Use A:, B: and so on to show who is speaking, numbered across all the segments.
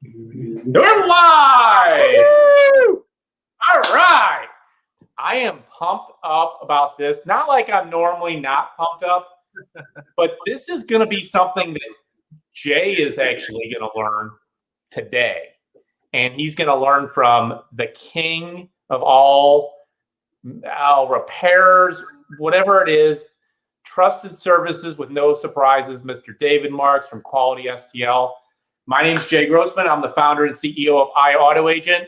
A: We're live! Woo! All right. I am pumped up about this. Not like I'm normally not pumped up, but this is going to be something that Jay is actually going to learn today. And he's going to learn from the king of all repairs, whatever it is, trusted services with no surprises, Mr. David Marks from Quality STL. My name is Jay Grossman. I'm the founder and CEO of AutoAuthorities.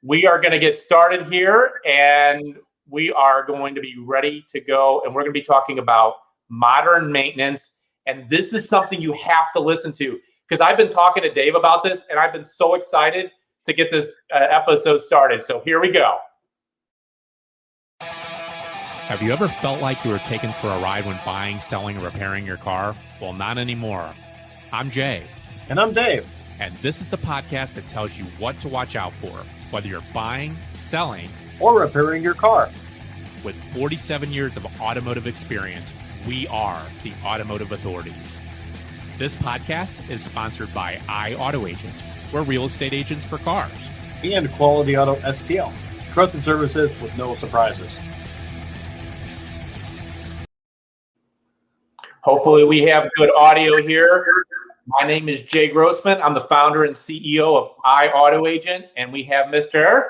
A: We are going to get started here, and we are going to be ready to go. And we're going to be talking about modern maintenance. And this is something you have to listen to, because I've been talking to Dave about this, and I've been so excited to get this episode started. So here we go.
B: Have you ever felt like you were taken for a ride when buying, selling, or repairing your car? Well, not anymore. I'm Jay.
C: And I'm Dave.
B: And this is the podcast that tells you what to watch out for, whether you're buying, selling,
C: or repairing your car.
B: With 47 years of automotive experience, we are the Automotive Authorities. This podcast is sponsored by AutoAuthorities. We're real estate agents for cars.
C: And Quality Auto STL. Trusted services with no surprises.
A: Hopefully we have good audio here. My name is Jay Grossman. I'm the founder and CEO of AutoAuthorities, and we have Mr.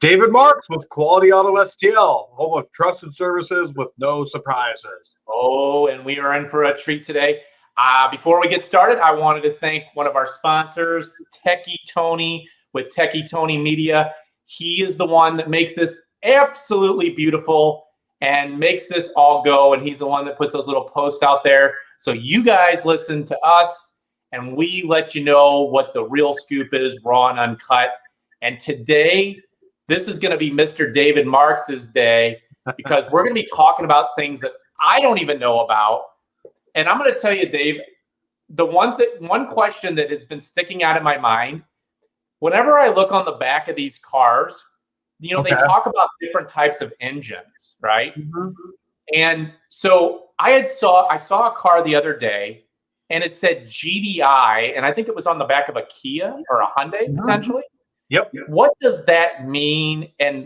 C: David Marks with Quality Auto STL, home of trusted services with no surprises.
A: Oh, and we are in for a treat today. Before we get started, I wanted to thank one of our sponsors, Techie Tony with Techie Tony Media. He is the one that makes this absolutely beautiful and makes this all go, and he's the one that puts those little posts out there. So you guys listen to us, and we let you know what the real scoop is, raw and uncut. And today, this is going to be Mr. David Marks' day, because we're going to be talking about things that I don't even know about. And I'm going to tell you, Dave, the one question that has been sticking out in my mind, whenever I look on the back of these cars, they talk about different types of engines, right? Mm-hmm. And so I saw a car the other day, and it said GDI, and I think it was on the back of a Kia or a Hyundai, potentially.
C: Yep.
A: What does that mean? And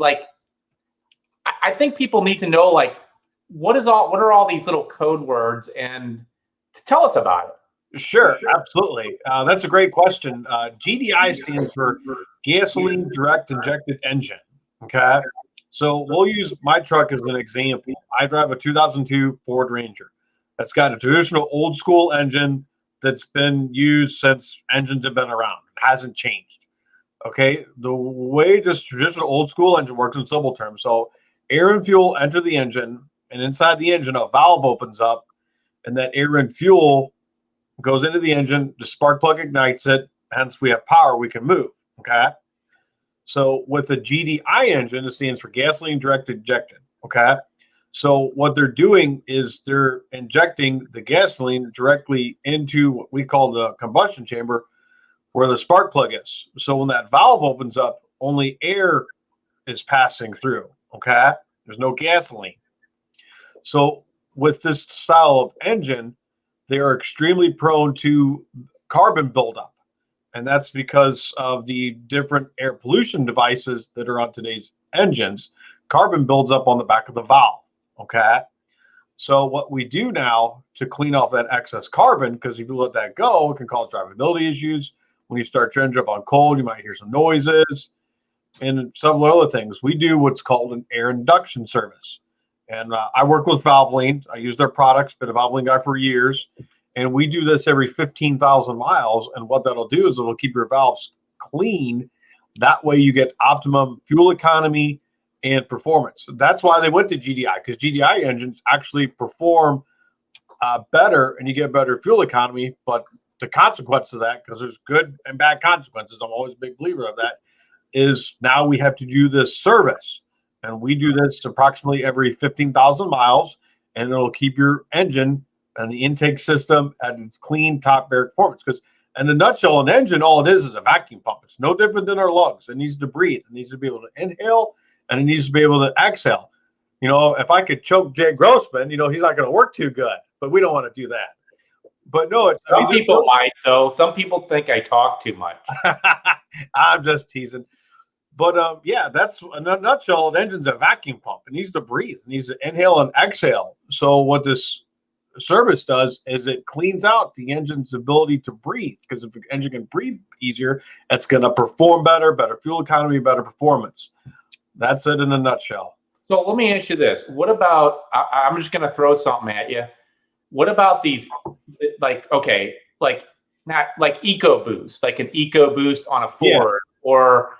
A: I think people need to know, what are all these little code words, and tell us about it.
C: Sure, absolutely. That's a great question. GDI stands for gasoline direct injected engine. Okay. So we'll use my truck as an example. I drive a 2002 Ford Ranger. That's got a traditional old school engine that's been used since engines have been around. It hasn't changed. Okay. The way this traditional old school engine works in simple terms. So air and fuel enter the engine, and inside the engine, a valve opens up, and that air and fuel goes into the engine. The spark plug ignites it. Hence, we have power. We can move. Okay. So with a GDI engine, it stands for gasoline direct injected. Okay. So what they're doing is they're injecting the gasoline directly into what we call the combustion chamber, where the spark plug is. So when that valve opens up, only air is passing through. Okay. There's no gasoline. So with this style of engine, they are extremely prone to carbon buildup. And that's because of the different air pollution devices that are on today's engines. Carbon builds up on the back of the valve. Okay. So what we do now to clean off that excess carbon, because if you let that go, it can cause drivability issues. When you start your engine up on cold, you might hear some noises and several other things. We do what's called an air induction service. And I work with Valvoline. I use their products, been a Valvoline guy for years. And we do this every 15,000 miles. And what that'll do is it'll keep your valves clean. That way you get optimum fuel economy and performance. That's why they went to GDI, because GDI engines actually perform better and you get better fuel economy. But the consequence of that, because there's good and bad consequences, I'm always a big believer of that, is now we have to do this service. And we do this approximately every 15,000 miles, and it'll keep your engine and the intake system at its clean, top bearing performance. Because in a nutshell, an engine, all it is a vacuum pump. It's no different than our lungs. It needs to breathe. It needs to be able to inhale, and it needs to be able to exhale. If I could choke Jay Grossman, he's not going to work too good. But we don't want to do that. But no,
A: Some people might, though. Some people think I talk too much.
C: I'm just teasing. But yeah, that's in a nutshell. An engine's a vacuum pump. It needs to breathe. It needs to inhale and exhale. So what this service does is it cleans out the engine's ability to breathe. Because if the engine can breathe easier, it's going to perform better, better fuel economy, better performance. That's it in a nutshell.
A: So let me ask you this. What about, I'm just going to throw something at you. What about these, like not like EcoBoost, like an EcoBoost on a Ford, or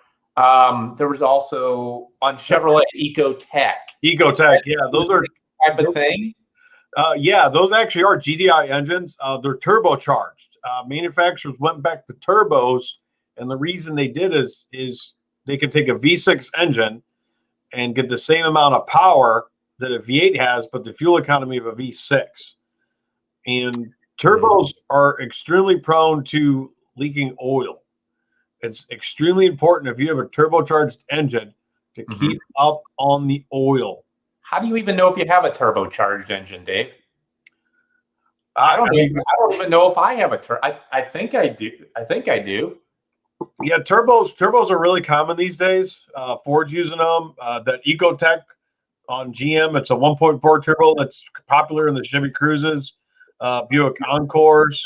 A: there was also on Chevrolet EcoTech.
C: EcoTech, yeah, those are
A: type of thing.
C: Yeah, those actually are GDI engines. They're turbocharged. Manufacturers went back to turbos, and the reason they did is they could take a V6 engine and get the same amount of power that a V8 has, but the fuel economy of a V6. And turbos are extremely prone to leaking oil. It's extremely important if you have a turbocharged engine to keep up on the oil.
A: How do you even know if you have a turbocharged engine, Dave? I don't even know if I have a I think I do.
C: Yeah, turbos are really common these days. Ford's using them. That EcoTech on GM, it's a 1.4 turbo that's popular in the Chevy Cruises, Buick Encores.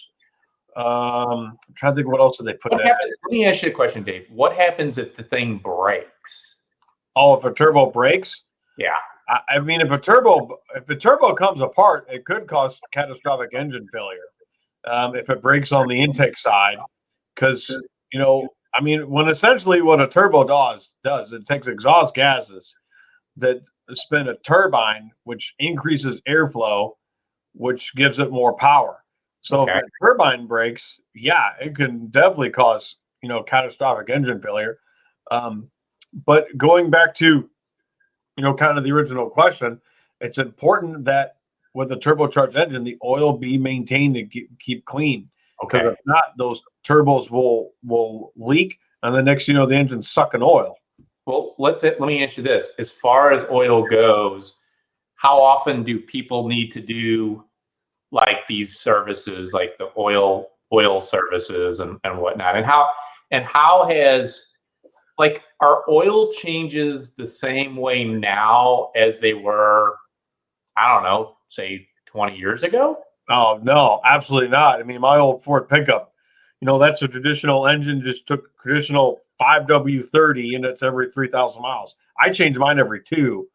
C: I'm trying to think what else did they put there.
A: Let me ask you a question, Dave. What happens if the thing breaks?
C: Oh, if a turbo breaks?
A: Yeah.
C: I mean, if a turbo comes apart, it could cause catastrophic engine failure if it breaks on the intake side. Because, I mean, when essentially what a turbo does, it takes exhaust gases that spin a turbine, which increases airflow, which gives it more power. So if the turbine breaks, yeah, it can definitely cause, catastrophic engine failure. But going back to, kind of the original question, it's important that with a turbocharged engine, the oil be maintained and keep clean.
A: Okay.
C: If not, those turbos will leak, and the next, the engine's sucking oil.
A: Well, let me ask you this: as far as oil goes, how often do people need to do like these services, like the oil services and whatnot? And how has, like, are oil changes the same way now as they were, I don't know, say 20 years ago?
C: Oh, no, absolutely not. I mean, my old Ford pickup, that's a traditional engine, just took traditional 5W30, and it's every 3,000 miles. I change mine every 2.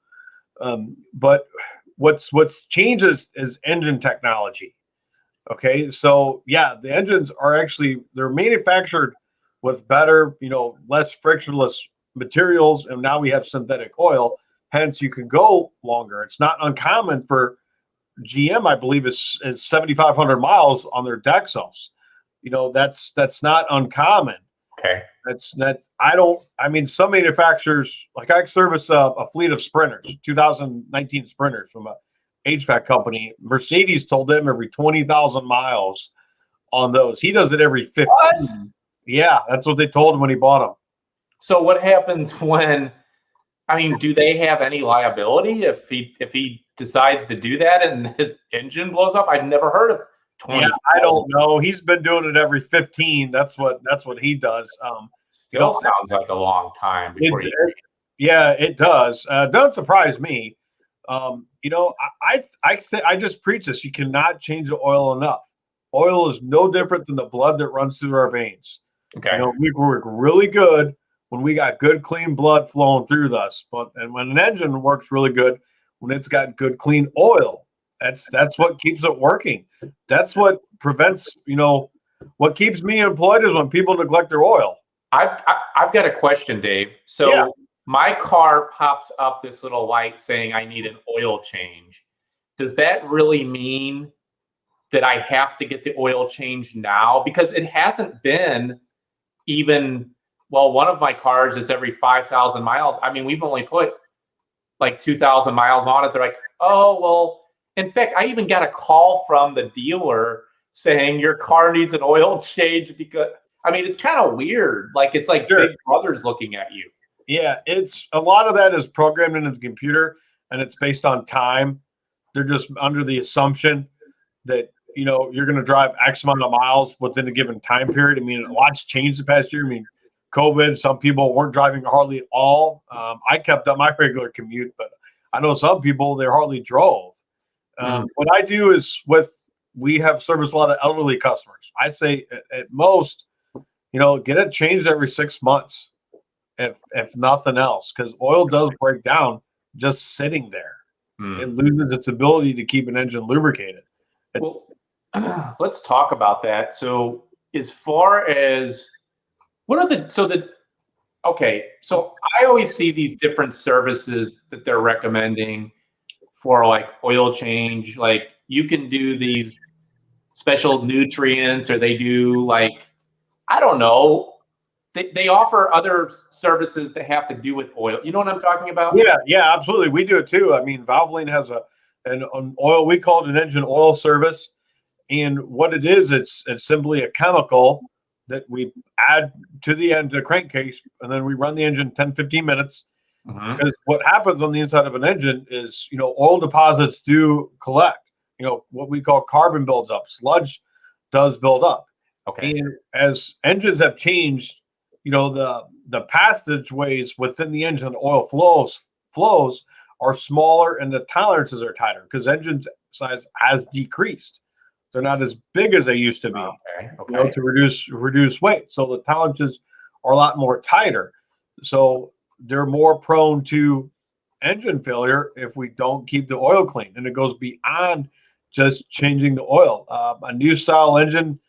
C: But what's changed is engine technology. Okay, so yeah, the engines are actually, they're manufactured with better, less frictionless materials, and now we have synthetic oil. Hence, you can go longer. It's not uncommon for GM, I believe, is 7,500 miles on their Dexos. That's not uncommon.
A: Okay.
C: Some manufacturers, like I service a fleet of Sprinters, 2019 Sprinters from a HVAC company. Mercedes told them every 20,000 miles on those. He does it every 15.
A: What?
C: Yeah, that's what they told him when he bought them.
A: So what happens when, do they have any liability if he decides to do that and his engine blows up? I've never heard of 20.
C: Yeah, I don't know. He's been doing it every 15. That's what he does.
A: Still sounds like a long time before
C: yeah, it does. Don't surprise me. I just preach this. You cannot change the oil enough. Oil is no different than the blood that runs through our veins.
A: Okay.
C: We work really good when we got good, clean blood flowing through us. And when an engine works really good, when it's got good, clean oil, that's what keeps it working. That's what prevents, what keeps me employed is when people neglect their oil.
A: I've got a question, Dave. So my car pops up this little light saying I need an oil change. Does that really mean that I have to get the oil change now? Because it hasn't been even, one of my cars, it's every 5,000 miles. We've only put like 2,000 miles on it. They're like, oh, well, in fact, I even got a call from the dealer saying your car needs an oil change because, it's kind of weird. Like, it's like Big Brother's looking at you.
C: Yeah, it's a lot of that is programmed into the computer, and it's based on time. They're just under the assumption that, you're going to drive X amount of miles within a given time period. I mean, a lot's changed the past year. I mean, COVID, some people weren't driving hardly at all. I kept up my regular commute, but I know some people, they hardly drove. What I do is we have serviced a lot of elderly customers. I say at most, get it changed every 6 months, if nothing else, because oil does break down just sitting there. It loses its ability to keep an engine lubricated.
A: Well, let's talk about that. So as far as so I always see these different services that they're recommending for like oil change. Like you can do these special nutrients, or they do like, I don't know. They offer other services that have to do with oil. You know what I'm talking about?
C: Yeah, absolutely. We do it too. I mean, Valvoline has an oil, we call it an engine oil service. And what it is, it's simply a chemical that we add to the end of the crankcase, and then we run the engine 10, 15 minutes. Because what happens on the inside of an engine is, oil deposits do collect. What we call carbon builds up. Sludge does build up.
A: Okay.
C: And as engines have changed, the passageways within the engine, the oil flows are smaller, and the tolerances are tighter because engine size has decreased. They're not as big as they used to be.
A: Okay.
C: To reduce weight. So the tolerances are a lot more tighter. So they're more prone to engine failure if we don't keep the oil clean. And it goes beyond just changing the oil. A new style engine,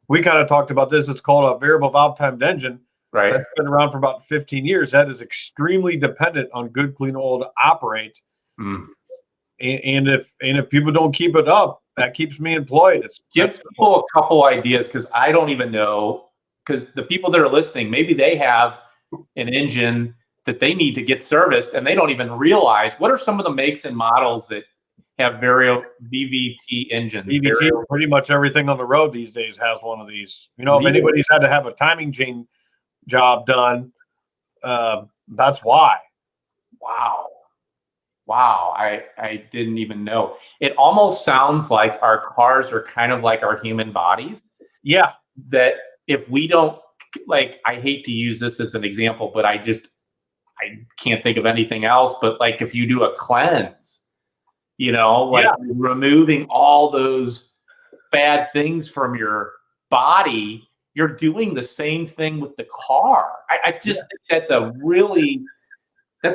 C: we kind of talked about this. It's called a variable valve timed engine.
A: Right.
C: That's been around for about 15 years. That is extremely dependent on good, clean oil to operate. And if people don't keep it up, that keeps me employed.
A: Give people a couple ideas, because I don't even know, because the people that are listening, maybe they have an engine that they need to get serviced and they don't even realize. What are some of the makes and models that have VVT engines?
C: VVT, pretty much everything on the road these days has one of these. If anybody's had to have a timing chain job done, that's why.
A: Wow, I didn't even know. It almost sounds like our cars are kind of like our human bodies.
C: Yeah.
A: That if we don't, like, I hate to use this as an example, but I can't think of anything else. But like if you do a cleanse, removing all those bad things from your body, you're doing the same thing with the car. I just think that's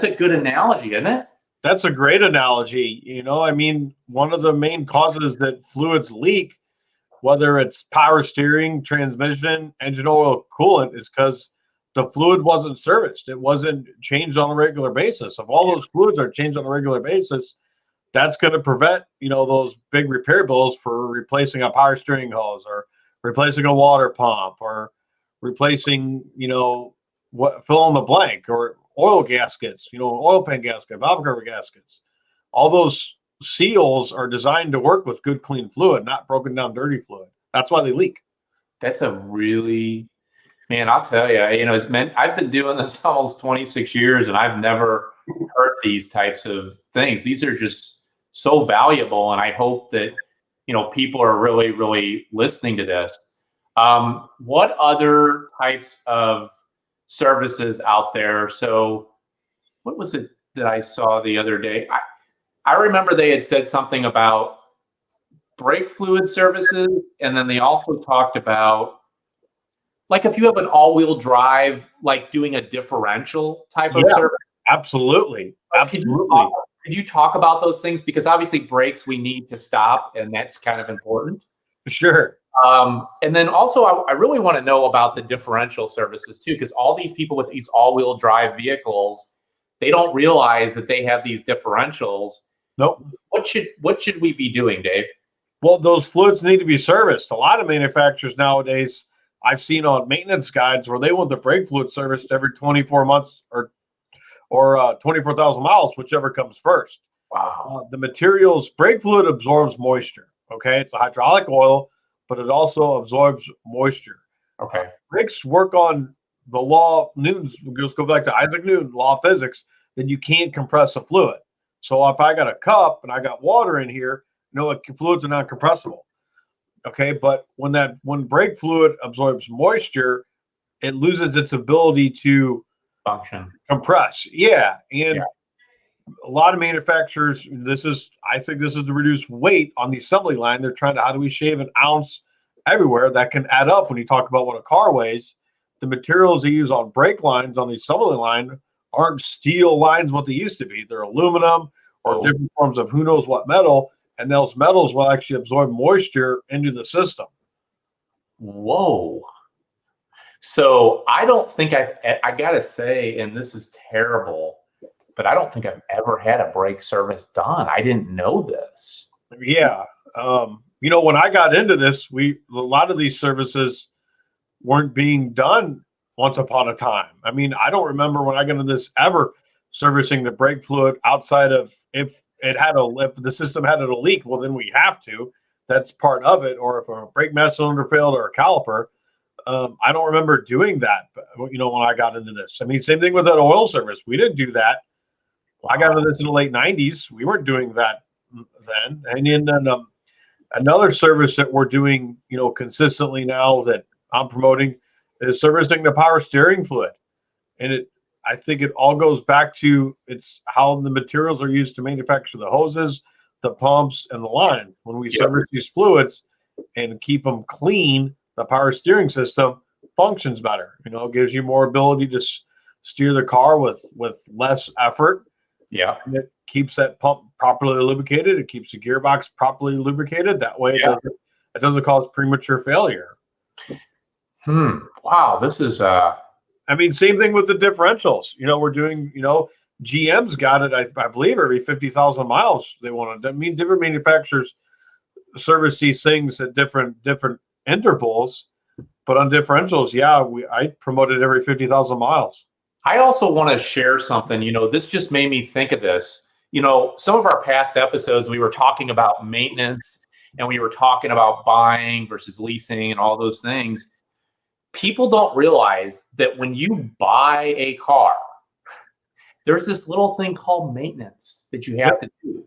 A: a good analogy, isn't it?
C: That's a great analogy. One of the main causes that fluids leak, whether it's power steering, transmission, engine oil, coolant, is because the fluid wasn't serviced. It wasn't changed on a regular basis. If all those fluids are changed on a regular basis, that's going to prevent, those big repair bills for replacing a power steering hose, or replacing a water pump, or replacing, fill in the blank, or oil gaskets, oil pan gasket, valve cover gaskets. All those seals are designed to work with good, clean fluid, not broken down, dirty fluid. That's why they leak.
A: That's man, I'll tell you, I've been doing this almost 26 years, and I've never heard these types of things. These are just so valuable. And I hope that, people are really, really listening to this. What other types of services out there? So what was it that I saw the other day? I remember they had said something about brake fluid services, and then they also talked about, like, if you have an all-wheel drive, like doing a differential type of service.
C: Absolutely.
A: Could you talk about those things? Because obviously brakes we need to stop, and that's kind of important.
C: Sure.
A: And then also I really want to know about the differential services too, because all these people with these all-wheel drive vehicles, they don't realize that they have these differentials.
C: Nope.
A: What should we be doing, Dave?
C: Well, those fluids need to be serviced. A lot of manufacturers nowadays, I've seen on maintenance guides where they want the brake fluid serviced every 24 months or 24,000 miles, whichever comes first.
A: Wow.
C: The materials, brake fluid absorbs moisture. Okay. It's a hydraulic oil, but it also absorbs moisture.
A: Okay.
C: Brakes work on the law of Newton's. Let's go back to Isaac Newton, law of physics, that you can't compress a fluid. So if I got a cup and I got water in here, the fluids are not compressible. Okay, but when brake fluid absorbs moisture, it loses its ability to
A: function.
C: compress. Yeah, and
A: Yeah.
C: a lot of manufacturers, I think this is to reduce weight on the assembly line. They're trying to, how do we shave an ounce everywhere? That can add up when you talk about what a car weighs. The materials they use on brake lines on the assembly line aren't steel lines what they used to be. They're aluminum or different forms of who knows what metal, and those metals will actually absorb moisture into the system.
A: Whoa. So I don't think I gotta say, and this is terrible, but I don't think I've ever had a brake service done. I didn't know this.
C: Yeah. When I got into this, a lot of these services weren't being done once upon a time. I mean, I don't remember when I got into this ever servicing the brake fluid outside of if the system had a leak, well, then we have to. That's part of it. Or if a brake mass cylinder failed or a caliper. I don't remember doing that, when I got into this. I mean, same thing with an oil service. We didn't do that. Wow. I got into this in the late 90s. We weren't doing that then. And then another service that we're doing, consistently now that I'm promoting is servicing the power steering fluid. And I think it all goes back to it's how the materials are used to manufacture the hoses, the pumps, and the line. When we service these fluids and keep them clean, the power steering system functions better. It gives you more ability to steer the car with less effort.
A: Yeah.
C: And it keeps that pump properly lubricated. It keeps the gearbox properly lubricated. That way it doesn't cause premature failure.
A: Wow. This is
C: same thing with the differentials. We're doing, GM's got it, I believe, every 50,000 miles they want to. Different manufacturers service these things at different intervals, but on differentials, I promote it every 50,000 miles.
A: I also want to share something. This just made me think of this. Some of our past episodes, we were talking about maintenance and we were talking about buying versus leasing and all those things. People don't realize that when you buy a car, there's this little thing called maintenance that you have to do.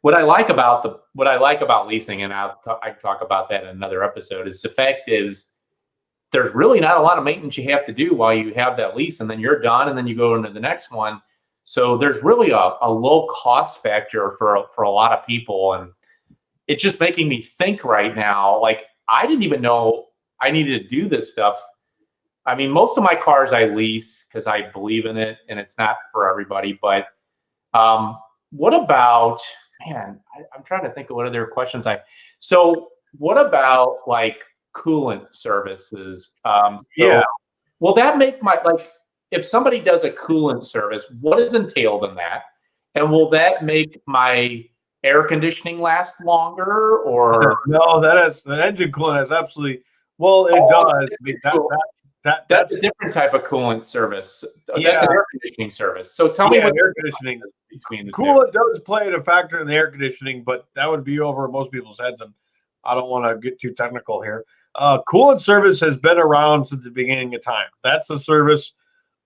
A: What I like about leasing, and I talk about that in another episode, is the fact is there's really not a lot of maintenance you have to do while you have that lease, and then you're done, and then you go into the next one. So there's really a low cost factor for a lot of people, and it's just making me think right now. Like, I didn't even know I needed to do this stuff. I mean, most of my cars I lease because I believe in it, and it's not for everybody. But what about? Man, I'm trying to think of what other questions So what about like coolant services? Will that make if somebody does a coolant service, what is entailed in that? And will that make my air conditioning last longer or?
C: No, the engine coolant has absolutely, it does.
A: That's a different type of coolant service. That's an air conditioning service. So tell me what
C: air conditioning
A: between the
C: coolant does play a factor in the air conditioning, but that would be over most people's heads, and I don't want to get too technical here. Coolant service has been around since the beginning of time. That's a service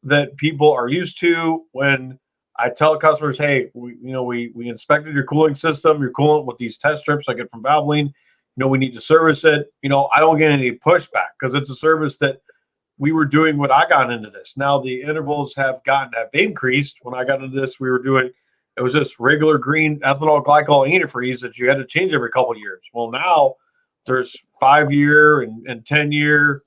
C: that people are used to. When I tell customers, hey, we inspected your cooling system, your coolant with these test strips I get from Valvoline, we need to service it. I don't get any pushback because it's a service that we were doing when I got into this. Now the intervals have increased. When I got into this, it was just regular green ethanol glycol antifreeze that you had to change every couple of years. Well, now there's 5-year and 10-year.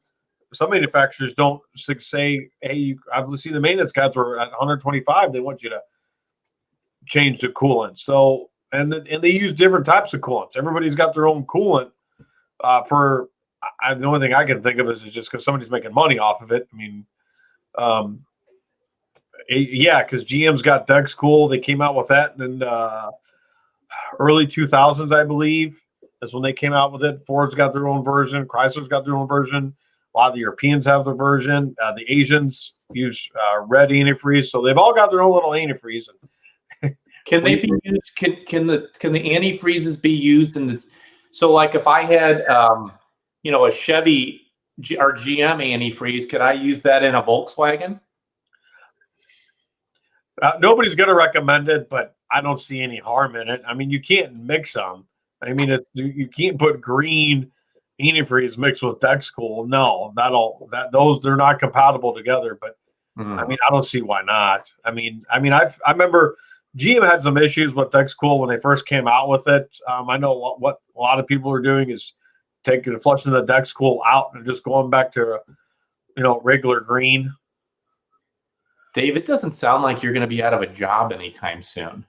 C: Some manufacturers don't say, hey, I've seen the maintenance guys were at 125. They want you to change the coolant. So, and they use different types of coolants. Everybody's got their own coolant the only thing I can think of is just because somebody's making money off of it. I mean, because GM's got Dex Cool. They came out with that in early 2000s, I believe. That's when they came out with it. Ford's got their own version. Chrysler's got their own version. A lot of the Europeans have their version. The Asians use red antifreeze. So they've all got their own little antifreeze.
A: Can they be used? Can the antifreezes be used in this? So like if I had a Chevy or GM antifreeze, could I use that in a Volkswagen?
C: Nobody's going to recommend it, but I don't see any harm in it. I mean, you can't mix them. I mean, you can't put green antifreeze mixed with Dexcool. No, they're not compatible together. But I mean, I don't see why not. I I remember GM had some issues with Dexcool when they first came out with it. I know what a lot of people are doing is flushing the Dexcool out and just going back to regular green.
A: Dave, it doesn't sound like you're going to be out of a job anytime soon.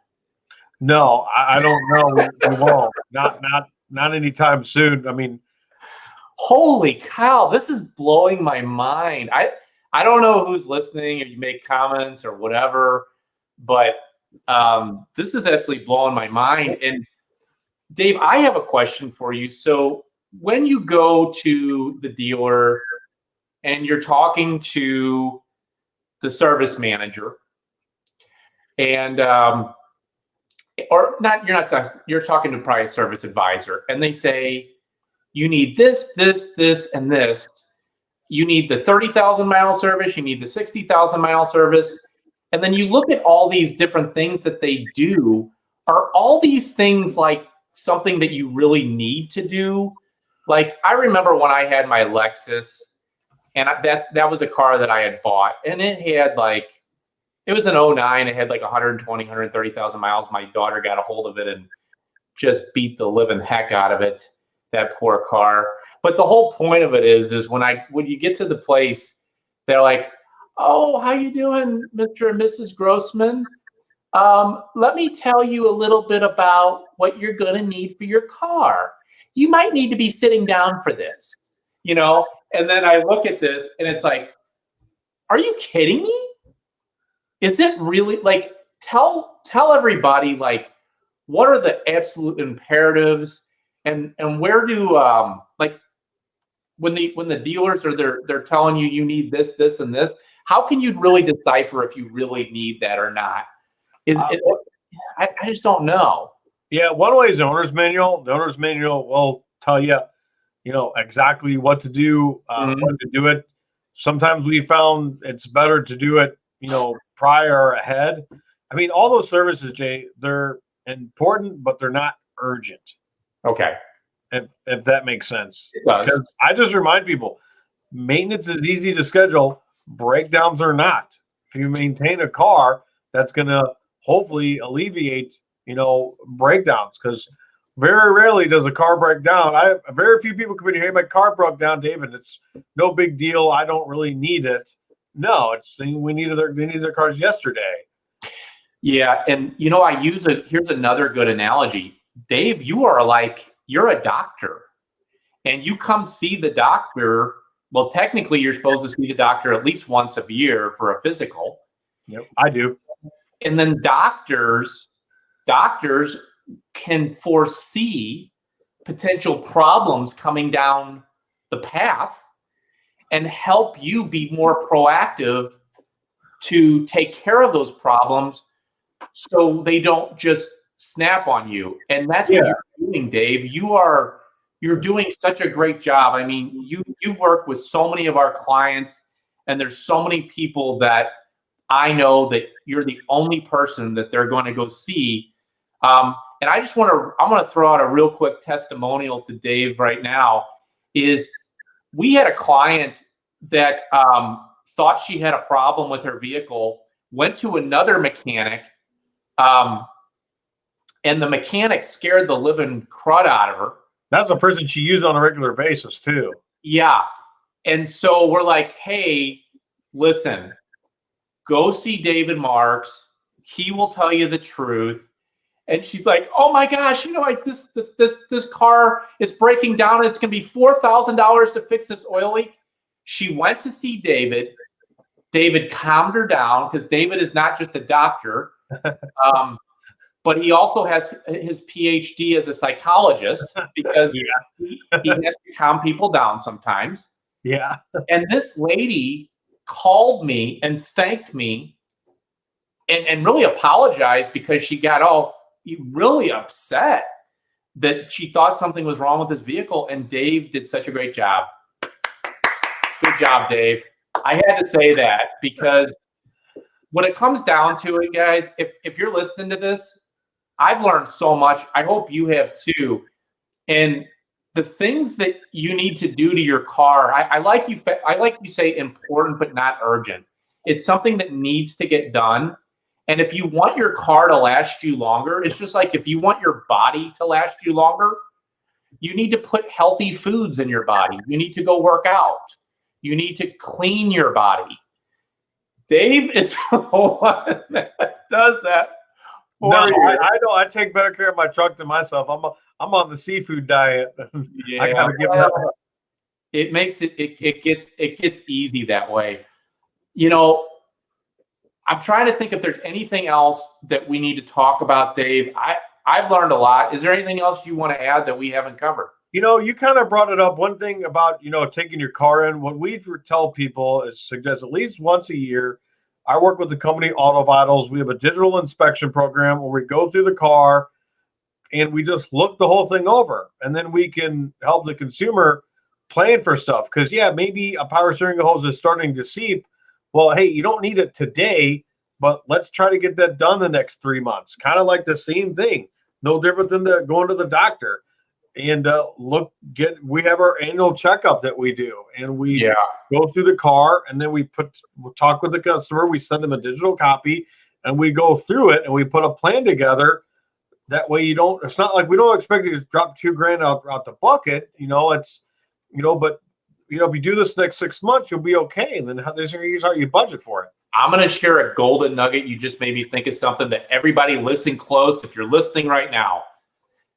C: No, I don't know. We won't. Not anytime soon. I mean,
A: holy cow, this is blowing my mind. I don't know who's listening, if you make comments or whatever, but this is absolutely blowing my mind. And Dave, I have a question for you. So when you go to the dealer and you're talking to the service manager, and you're talking to probably a service advisor, and they say you need this, and this. You need the 30,000 mile service, you need the 60,000 mile service. And then you look at all these different things that they do. Are all these things like something that you really need to do? Like, I remember when I had my Lexus, and that was a car that I had bought, and it was an 09. It had like 120, 130,000 miles. My daughter got a hold of it and just beat the living heck out of it, that poor car. But the whole point of it is when you get to the place, they're like, "Oh, how you doing, Mr. and Mrs. Grossman? Let me tell you a little bit about what you're going to need for your car. You might need to be sitting down for this, And then I look at this and it's like, are you kidding me? Is it really like, tell everybody, like, what are the absolute imperatives and where do, when the dealers are they're telling you need this, and this, how can you really decipher if you really need that or not? I just don't know.
C: Yeah, one way is the owner's manual. The owner's manual will tell you, exactly what to do, when to do it. Sometimes we found it's better to do it, prior or ahead. I mean, all those services, Jay, they're important, but they're not urgent.
A: Okay.
C: If that makes sense.
A: It does.
C: Because I just remind people, maintenance is easy to schedule. Breakdowns are not. If you maintain a car, that's going to hopefully alleviate, breakdowns. Because very rarely does a car break down. Very few people come in here, hey, my car broke down, David. It's no big deal. I don't really need it. No, they needed their cars yesterday.
A: Yeah, and here's another good analogy. Dave, you're a doctor, and you come see the doctor. Well, technically, you're supposed to see the doctor at least once a year for a physical.
C: Yep, I do.
A: And then doctors can foresee potential problems coming down the path and help you be more proactive to take care of those problems so they don't just snap on you. And that's what you're doing, Dave. You're doing such a great job. I mean, you've worked with so many of our clients, and there's so many people that I know that you're the only person that they're going to go see. And I'm going to throw out a real quick testimonial to Dave right now. Is we had a client that thought she had a problem with her vehicle, went to another mechanic, and the mechanic scared the living crud out of her.
C: That's a person she used on a regular basis too.
A: Yeah. And so we're like, hey, listen, go see David Marks. He will tell you the truth. And she's like, oh my gosh, this car is breaking down, and it's going to be $4,000 to fix this oil leak. She went to see David. David calmed her down, because David is not just a doctor, but he also has his PhD as a psychologist, because he has to calm people down sometimes.
C: Yeah.
A: And this lady called me and thanked me and really apologized, because she got really upset that she thought something was wrong with his vehicle. And Dave did such a great job. Good job, Dave. I had to say that, because when it comes down to it, guys, if you're listening to this, I've learned so much. I hope you have too. And the things that you need to do to your car, I like you say important but not urgent. It's something that needs to get done. And if you want your car to last you longer, it's just like if you want your body to last you longer, you need to put healthy foods in your body. You need to go work out. You need to clean your body. Dave is the one that does that.
C: No, I know. I take better care of my truck than myself. I'm on the seafood diet.
A: Yeah,
C: I gotta give it up.
A: It makes it gets easy that way. You know, I'm trying to think if there's anything else that we need to talk about, Dave. I've learned a lot. Is there anything else you want to add that we haven't covered?
C: You know, you kind of brought it up. One thing about, taking your car in, what we tell people is suggest at least once a year. I work with the company AutoAuthorities. We have a digital inspection program where we go through the car and we just look the whole thing over. And then we can help the consumer plan for stuff. Because, maybe a power steering hose is starting to seep. Well, hey, you don't need it today, but let's try to get that done the next 3 months. Kind of like the same thing. No different than going to the doctor. And we have our annual checkup that we do, and we go through the car, and then we'll talk with the customer. We send them a digital copy, and we go through it, and we put a plan together. That way, it's not like we don't expect you to drop $2,000 out the bucket. But if you do this next 6 months, you'll be okay. And then here's how you budget for it.
A: I'm going to share a golden nugget. You just made me think of something that everybody listen close. If you're listening right now,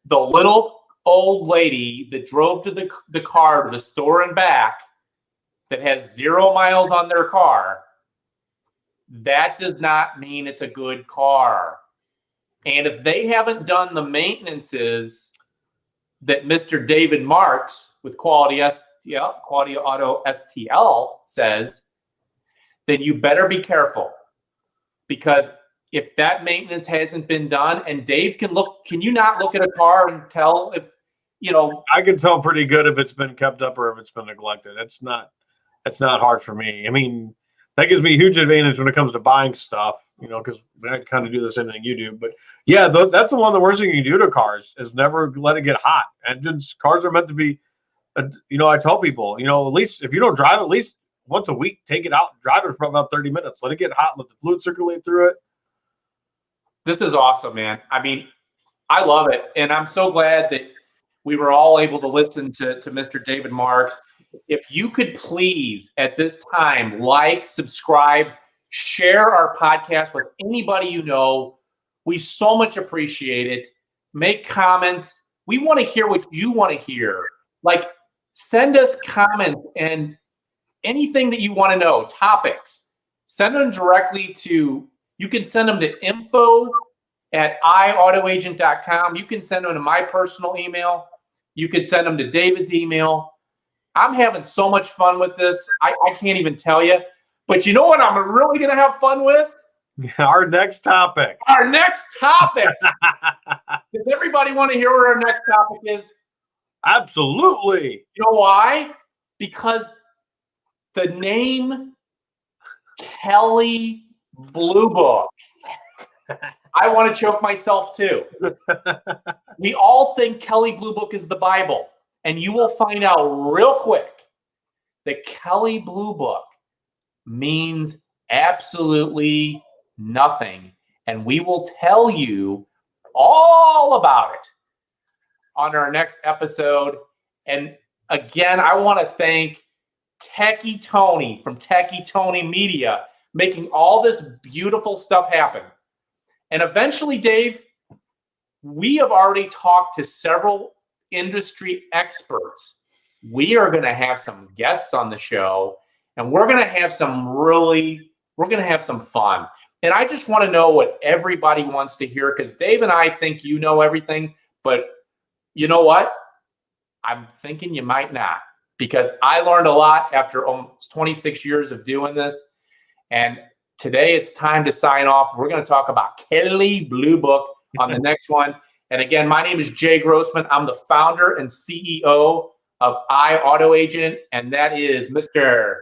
A: the little old lady that drove to the car to the store and back that has 0 miles on their car, that does not mean it's a good car. And if they haven't done the maintenances that Mr. David Marks with Quality Auto STL says, then you better be careful. Because if that maintenance hasn't been done, and Dave can you not look at a car and tell if,
C: I can tell pretty good if it's been kept up or if it's been neglected. It's not hard for me. I mean, that gives me a huge advantage when it comes to buying stuff, because I kind of do the same thing you do. But that's the worst thing you can do to cars is never let it get hot. Cars are meant to be, I tell people, at least if you don't drive, at least once a week, take it out, drive it for about 30 minutes, let it get hot, let the fluid circulate through it.
A: This is awesome, man. I mean, I love it. And I'm so glad that we were all able to listen to Mr. David Marks. If you could please, at this time, like, subscribe, share our podcast with anybody you know. We so much appreciate it. Make comments. We want to hear what you want to hear. Like, send us comments and anything that you want to know, topics. Send them directly to, you can send them to info@iautoagent.com. You can send them to my personal email. You could send them to David's email. I'm having so much fun with this. I can't even tell you. But you know what I'm really going to have fun with?
C: Our next topic.
A: Does everybody want to hear what our next topic is?
C: Absolutely.
A: You know why? Because the name Kelley Blue Book. I want to choke myself too. We all think Kelley Blue Book is the Bible, and you will find out real quick that Kelley Blue Book means absolutely nothing, and we will tell you all about it on our next episode. And again, I want to thank Techie Tony from Techie Tony Media making all this beautiful stuff happen. And eventually, Dave, we have already talked to several industry experts. We are going to have some guests on the show, and we're going to have some fun. And I just want to know what everybody wants to hear, because Dave and I think you know everything, but you know what? I'm thinking you might not, because I learned a lot after almost 26 years of doing this. And today it's time to sign off. We're going to talk about Kelley Blue Book on the next one. And again, my name is Jay Grossman. I'm the founder and CEO of iAutoAgent, and that is Mr.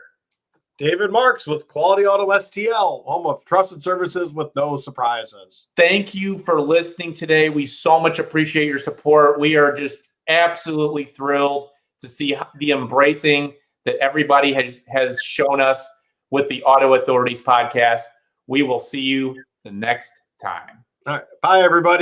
C: David Marks with Quality Auto STL, home of trusted services with no surprises.
A: Thank you for listening today. We so much appreciate your support. We are just absolutely thrilled to see the embracing that everybody has shown us with the Auto Authorities podcast. We will see you the next time.
C: All right. Bye, everybody.